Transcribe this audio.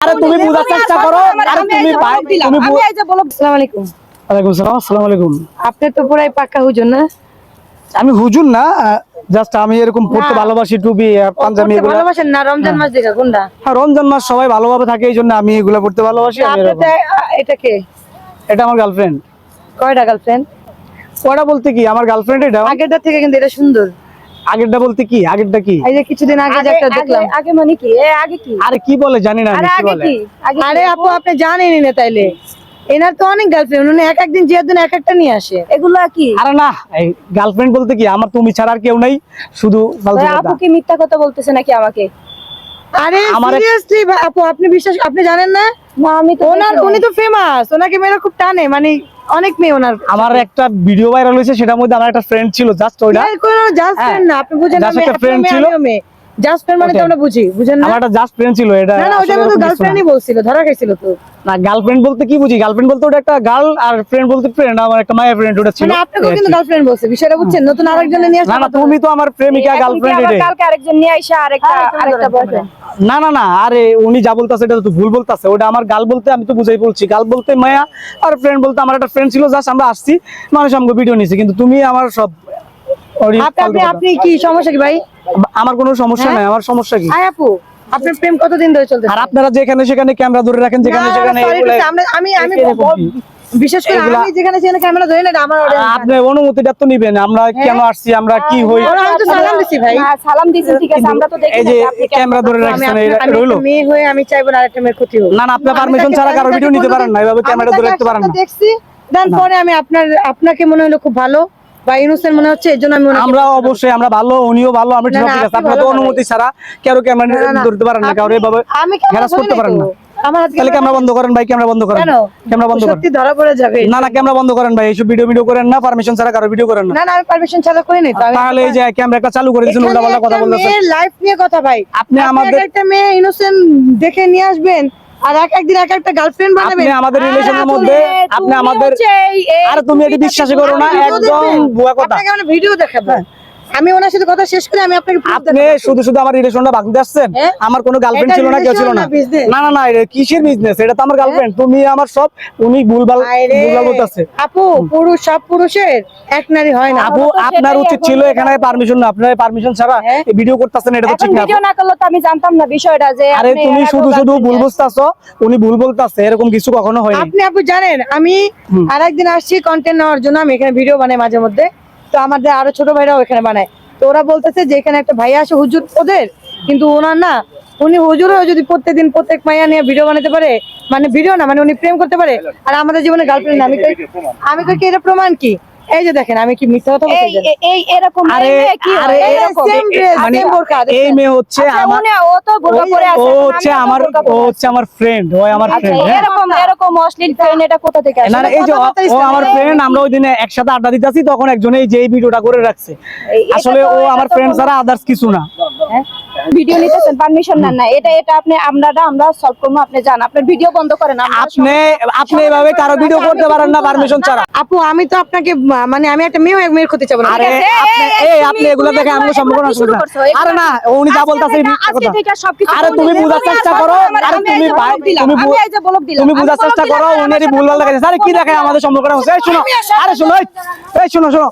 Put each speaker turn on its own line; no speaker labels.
আরে তুমি বুঝার চেষ্টা করো। আরে তুমি ভাই তুমি
আমি এই যে বলো আসসালামু আলাইকুম।
ওয়ালাইকুম সালাম। আসসালামু আলাইকুম।
আপনি তো পুরাই পাক্কা হুজুর না?
আমি হুজুর না, জাস্ট আমি এরকম পড়তে ভালোবাসি, টুপি পাঞ্জাবি এগুলো
ভালোবাসেন না? রমজান মাস দেখা কোনটা?
হ্যাঁ, রমজান মাস সবাই ভালোভাবে থাকে, এই জন্য আমি এগুলো পড়তে ভালোবাসি। আমি
আপনি
এরকম।
এটা কে?
এটা আমার গার্লফ্রেন্ড।
কয়টা গার্লফ্রেন্ড?
ওটা বলতে কি আমার গার্লফ্রেন্ড এটা।
আগেরটা থেকে কিন্তু এটা সুন্দর।
আগেরটা বলতে কি? আগেরটা কি?
এই যে কিছুদিন আগে যে একটা দেখলাম। আগে মানে কি? আগে কি?
আরে কি বলে জানি না আমি,
আরে
কি
আগে
বলে।
কি? আরে আপু আপনি জানেনই না তাইলে। এনার তো অনেক গার্লফ্রেন্ড, উনি এক একদিন জিয়ার দিন এক একটা নিয়ে আসে। এগুলো কি?
আরে না, এই গার্লফ্রেন্ড বলতে কি আমার তুমি ছাড়া আর কেউ নাই, শুধু ফালতু কথা।
আপু কি মিথ্যা কথা বলতেছে নাকি আমাকে? আরে সিরিয়াসলি আপু আপনি বিশ্বাস, আপনি জানেন না? না আমি তো উনি তো ফেমাস, ওনাকে মেয়েরা খুব টানে, মানে অনেক মেয়ে ওনার।
আমার একটা ভিডিও ভাইরাল হয়েছে, সেটার মধ্যে আমার একটা ফ্রেন্ড ছিল, জাস্ট ওইটা।
কোনো জাস্ট ফ্রেন্ড না, আপনি বুঝেন না?
Just একটা friend ছিল।
জাস্ট ফ্রেন্ড মানে তো আমরা বুঝি, বুঝেন না?
আমার একটা জাস্ট ফ্রেন্ড ছিল, এটা
না না, ওটা
আসলে
তো
এরকম কিছু না।
গার্লফ্রেন্ডই বলছিল, ধরা খাইছিল তো।
না, গার্লফ্রেন্ড বলতে কি বুঝি? গার্লফ্রেন্ড বলতে ওটা একটা গার্ল, আর ফ্রেন্ড বলতে ফ্রেন্ড। আমার একটা মায়ের ফ্রেন্ড ওটা ছিল।
মানে আপনাকে কিন্তু গার্লফ্রেন্ড বলছে, বিষয়টা বুঝছেন? নতুন আরেকজনের নিয়ে
না না, তুমি তো আমার প্রেমিকা, গার্লফ্রেন্ড এটা।
কালকে আরেকজন নিয়ে আইসা আরেকটা বয়ফ্রেন্ড।
না না না, আরে উনি যা বলতাছে এটা তো ভুল বলতাছে। ওটা আমার গাল বলতে আমি তো বুঝাই বলছি, গাল বলতে মায়া, আর ফ্রেন্ড বলতে আমার একটা ফ্রেন্ড ছিল, জাস্ট আমরা আসছি, মানুষ আমাকে ভিডিও নিছে, কিন্তু তুমি আমার সব
আপনি কি সমস্যা কি ভাই?
আমার কোনো সমস্যা নাই। আমার সমস্যা কি?
আয় আপু, আপনার প্রেম কতদিন ধরে চলতেছে?
আর আপনারা যেখানে সেখানে ক্যামেরা ধরে রাখেন, যেখানে সেখানে এগুলো।
আমি বিশেষ করে আমি যেখানে সেখানে ক্যামেরা ধরি না, এটা আমার অডিয়েন্স।
আপনি অনুমতিটা তো নিবেন, আমরা কেন আসছি, আমরা কি হই।
আমি তো সালাম দিছি ভাই। সালাম দিছি, ঠিক আছে, আমরা তো দেখি
এই যে ক্যামেরা ধরে রাখছেন, এটা রইলো।
মেয়ে হয়ে আমি চাইবো না আরেকটা মেয়ের ক্ষতি হোক।
না না, আপনি পারমিশন ছাড়া কারো ভিডিও নিতে পারেন না, এভাবে ক্যামেরা ধরে রাখতে পারেন না।
দেখছি দেন পরে আমি আপনাকে মনে হলো খুব ভালো বা ইনোসেন্ট মনে হচ্ছে, এজন্য আমি
আমরা অবশ্যই আমরা ভালো, উনিও ভালো, আমি ঠিক আছে। আপনারা তো অনুমতি ছাড়া কেউ ক্যামেরা ধরতে পারেন না, কারো এভাবে হ্যারাস করতে পারেন না। তাহলে ক্যামেরা বন্ধ করেন ভাই, ক্যামেরা বন্ধ করেন। ক্যামেরা বন্ধ করেন।
সত্যি ধরা পড়ে যাবে।
না না, ক্যামেরা বন্ধ করেন ভাই, এইসব ভিডিও করেন না, পারমিশন ছাড়া কারো ভিডিও করেন না।
না না, আমি পারমিশন ছাড়া করি নাই তো।
তাহলে এই যে ক্যামেরাটা চালু করে দিয়েছেন, উল্টাপাল্টা কথা বলতেছেন।
মেয়ের লাইফ নিয়ে কথা ভাই,
আপনি আমাদের
একটা মেয়ে ইনোসেন্ট দেখে নিয়ে আসবেন আর একদিন একটা গার্লফ্রেন্ড বানাবেন।
আপনি আমাদের রিলেশনের মধ্যে, আপনি আমাদের, আরে তুমি এটি বিশ্বাস করো না, একদম ভুয়া কথা।
আপনাকে আমরা ভিডিও দেখাবো, আমি ওনার সাথে কথা শেষ করে আমি আপনাকে
আপনি শুধু শুধু আমার রিলেশনটা ভাঙতে আসছেন। আমার কোনো গার্লফ্রেন্ড ছিল না, কেউ ছিল না। না না না, এটা কিসের বিজনেস? এটা তো আমার গার্লফ্রেন্ড, তুমি আমার সব। উনি ভুলভাল বলতেছে।
আপু পুরুষ সব পুরুষের এক নারী হয় না।
আপু আপনার উচিত ছিল এখানে পারমিশন না, আপনার পারমিশন ছাড়া এই ভিডিও করতেছেন, এটা তো ঠিক না।
ভিডিও না করলে তো আমি জানতাম না বিষয়টা যে
আরে তুমি শুধু শুধু ভুল বুঝতাছো, উনি ভুল বলতাছে, এরকম কিছু কখনো হয়নি।
আপনি আপু জানেন আমি আরেকদিন আসছি কন্টেন্ট নেওয়ার জন্য, আমি এখানে ভিডিও বানাই মাঝে মধ্যে, তো আমাদের আরো ছোট ভাইরাও এখানে বানায়। তো ওরা বলতেছে যে এখানে একটা ভাইয়া আসে হুজুর ওদের, কিন্তু ওনার না, উনি হুজুরও যদি প্রত্যেকদিন প্রত্যেক মাইয়া নিয়ে ভিডিও বানাতে পারে, মানে ভিডিও না, মানে উনি প্রেম করতে পারে, আর আমাদের জীবনে গার্লফ্রেন্ড না। আমি কই কি এটা প্রমাণ কি? এই যে দেখেন, আমি কি মিথ্যা কথা বলতে যাই? এই এরকম
আরে আরে মানে এই মেয়ে হচ্ছে আমার,
ও তো বোরকা পরে আছে,
ও হচ্ছে আমার ফ্রেন্ড, ও আমার ফ্রেন্ড।
এরকম অশ্লীল ফ্রেন্ড এটা কোথা থেকে আসে?
না এই যে ও আমার ফ্রেন্ড, আমরা ওই দিনে একসাথে আড্ডা দিতেছি, তখন একজন এই যে এই ভিডিওটা করে রাখছে। আসলে ও আমার ফ্রেন্ড ছাড়া আদার্স কিছু না।
ভিডিও নিতেছেন, পারমিশন নেন না, এটা আমরা সলভ করব। আপনি জান, আপনার ভিডিও বন্ধ করেন।
আপনি এভাবে কারো ভিডিও করতে পারেন না পারমিশন ছাড়া।
আপু আমি তো আপনাকে মানে আমি একটা মেয়ের ক্ষতি চাবো না।
আরে আপনি এগুলো দেখে আমি সম্পূর্ণ অসুবিধা। আরে না, উনি যা বলতাছে আরে তুমি বুঝার চেষ্টা করো। আরে তুমি ভাই তুমি বুঝার চেষ্টা করো, উনি ভুল ভাল দেখাচ্ছে। আরে কি দেখে আমাদের সম্পর্ক? এই শোনো, আরে শোনো, এই শোনো।